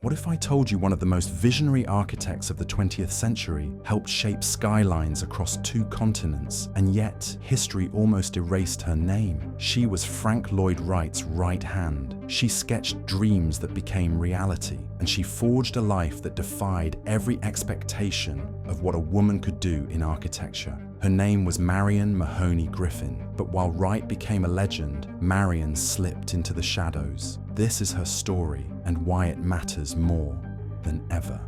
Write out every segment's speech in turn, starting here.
What if I told you one of the most visionary architects of the 20th century helped shape skylines across 2 continents, and yet history almost erased her name? She was Frank Lloyd Wright's right hand. She sketched dreams that became reality, and she forged a life that defied every expectation of what a woman could do in architecture. Her name was Marion Mahony Griffin, but while Wright became a legend, Marion slipped into the shadows. This is her story and why it matters more than ever.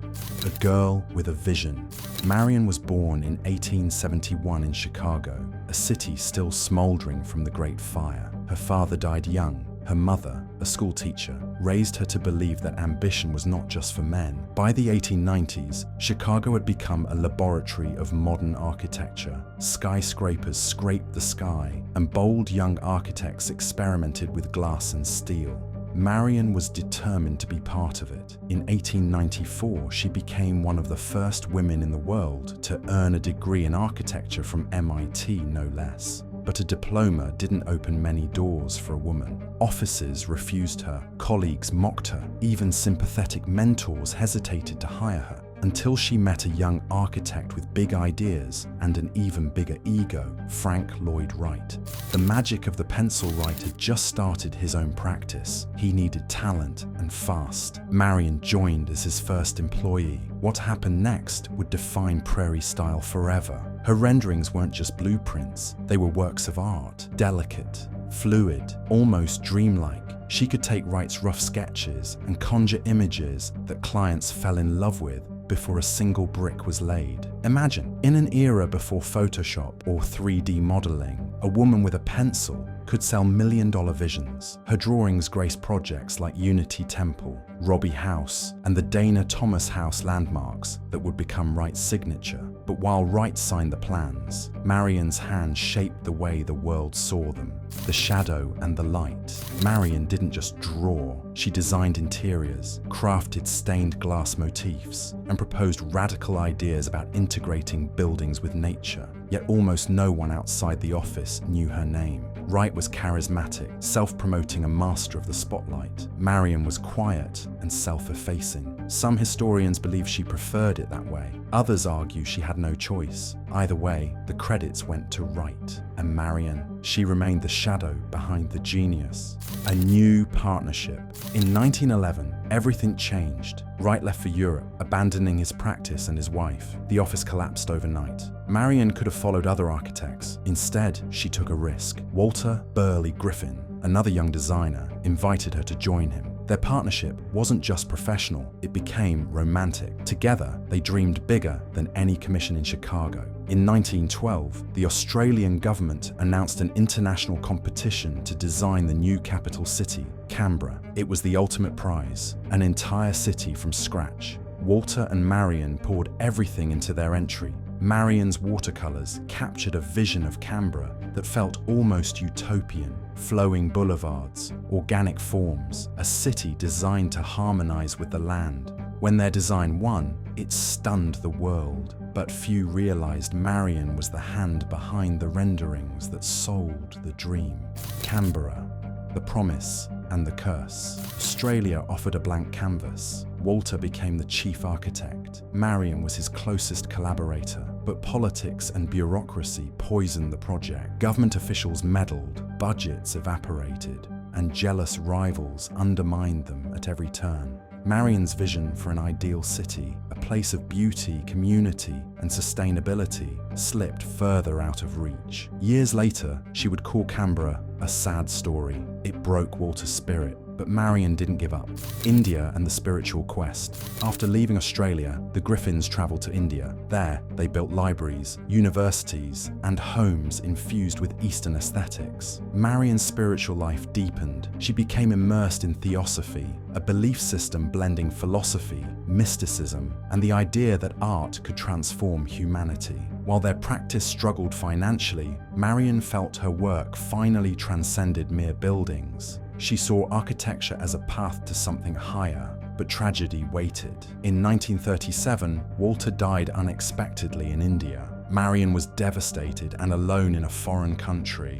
A girl with a vision. Marion was born in 1871 in Chicago, a city still smoldering from the Great Fire. Her father died young. Her mother, a school teacher, raised her to believe that ambition was not just for men. By the 1890s, Chicago had become a laboratory of modern architecture. Skyscrapers scraped the sky, and bold young architects experimented with glass and steel. Marion was determined to be part of it. In 1894, she became one of the first women in the world to earn a degree in architecture from MIT, no less. But a diploma didn't open many doors for a woman. Offices refused her, colleagues mocked her, even sympathetic mentors hesitated to hire her, until she met a young architect with big ideas and an even bigger ego, Frank Lloyd Wright. The magic of the pencil Wright had just started his own practice. He needed talent and fast. Marion joined as his first employee. What happened next would define Prairie style forever. Her renderings weren't just blueprints, they were works of art, delicate, fluid, almost dreamlike. She could take Wright's rough sketches and conjure images that clients fell in love with before a single brick was laid. Imagine, in an era before Photoshop or 3D modeling, a woman with a pencil could sell million-dollar visions. Her drawings graced projects like Unity Temple, Robbie House, and the Dana Thomas House landmarks that would become Wright's signature. But while Wright signed the plans, Marion's hand shaped the way the world saw them. The shadow and the light. Marion didn't just draw, she designed interiors, crafted stained glass motifs, and proposed radical ideas about integrating buildings with nature. Yet almost no one outside the office knew her name. Wright was charismatic, self-promoting a master of the spotlight. Marion was quiet and self-effacing. Some historians believe she preferred it that way. Others argue she had no choice. Either way, the credits went to Wright. And Marion, she remained the shadow behind the genius. A new partnership. In 1911, everything changed. Wright left for Europe, abandoning his practice and his wife. The office collapsed overnight. Marion could have followed other architects. Instead, she took a risk. Walter Burley Griffin, another young designer, invited her to join him. Their partnership wasn't just professional, it became romantic. Together, they dreamed bigger than any commission in Chicago. In 1912, the Australian government announced an international competition to design the new capital city, Canberra. It was the ultimate prize, an entire city from scratch. Walter and Marion poured everything into their entry. Marion's watercolors captured a vision of Canberra that felt almost utopian. Flowing boulevards, organic forms, a city designed to harmonize with the land. When their design won, it stunned the world. But few realized Marion was the hand behind the renderings that sold the dream. Canberra, the promise and the curse. Australia offered a blank canvas. Walter became the chief architect. Marion was his closest collaborator. But politics and bureaucracy poisoned the project. Government officials meddled, budgets evaporated, and jealous rivals undermined them at every turn. Marion's vision for an ideal city, a place of beauty, community, and sustainability, slipped further out of reach. Years later, she would call Canberra a sad story. It broke Walter's spirit. But Marion didn't give up. India and the spiritual quest. After leaving Australia, the Griffins traveled to India. There, they built libraries, universities, and homes infused with Eastern aesthetics. Marion's spiritual life deepened. She became immersed in theosophy, a belief system blending philosophy, mysticism, and the idea that art could transform humanity. While their practice struggled financially, Marion felt her work finally transcended mere buildings. She saw architecture as a path to something higher, but tragedy waited. In 1937, Walter died unexpectedly in India. Marion was devastated and alone in a foreign country.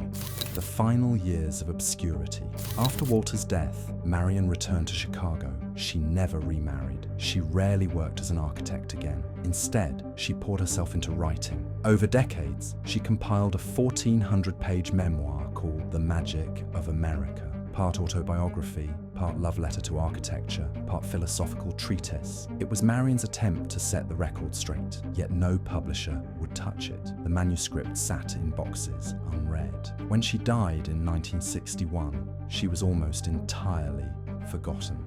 The final years of obscurity. After Walter's death, Marion returned to Chicago. She never remarried. She rarely worked as an architect again. Instead, she poured herself into writing. Over decades, she compiled a 1,400-page memoir called The Magic of America. Part autobiography, part love letter to architecture, part philosophical treatise. It was Marion's attempt to set the record straight, yet no publisher would touch it. The manuscript sat in boxes, unread. When she died in 1961, she was almost entirely forgotten.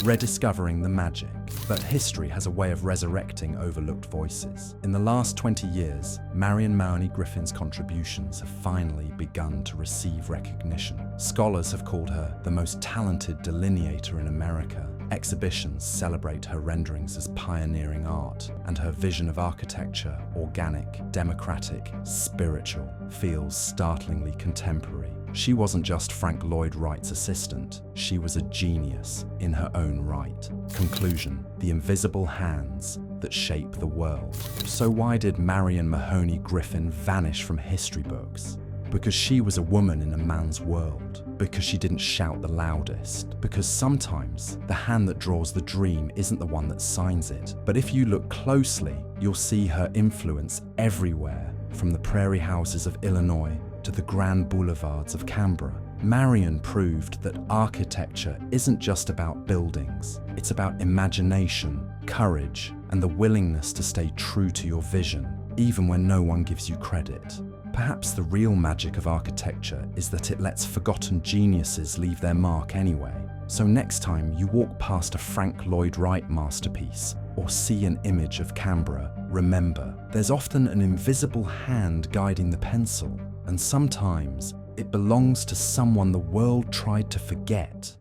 Rediscovering the magic. But history has a way of resurrecting overlooked voices. In the last 20 years, Marion Mahony Griffin's contributions have finally begun to receive recognition. Scholars have called her the most talented delineator in America. Exhibitions celebrate her renderings as pioneering art, and her vision of architecture, organic, democratic, spiritual, feels startlingly contemporary. She wasn't just Frank Lloyd Wright's assistant, she was a genius in her own right. Conclusion: the invisible hands that shape the world. So why did Marion Mahony Griffin vanish from history books? Because she was a woman in a man's world. Because she didn't shout the loudest. Because sometimes the hand that draws the dream isn't the one that signs it. But if you look closely, you'll see her influence everywhere, from the prairie houses of Illinois to the grand boulevards of Canberra. Marion proved that architecture isn't just about buildings. It's about imagination, courage, and the willingness to stay true to your vision, even when no one gives you credit. Perhaps the real magic of architecture is that it lets forgotten geniuses leave their mark anyway. So next time you walk past a Frank Lloyd Wright masterpiece or see an image of Canberra, remember, there's often an invisible hand guiding the pencil, and sometimes it belongs to someone the world tried to forget.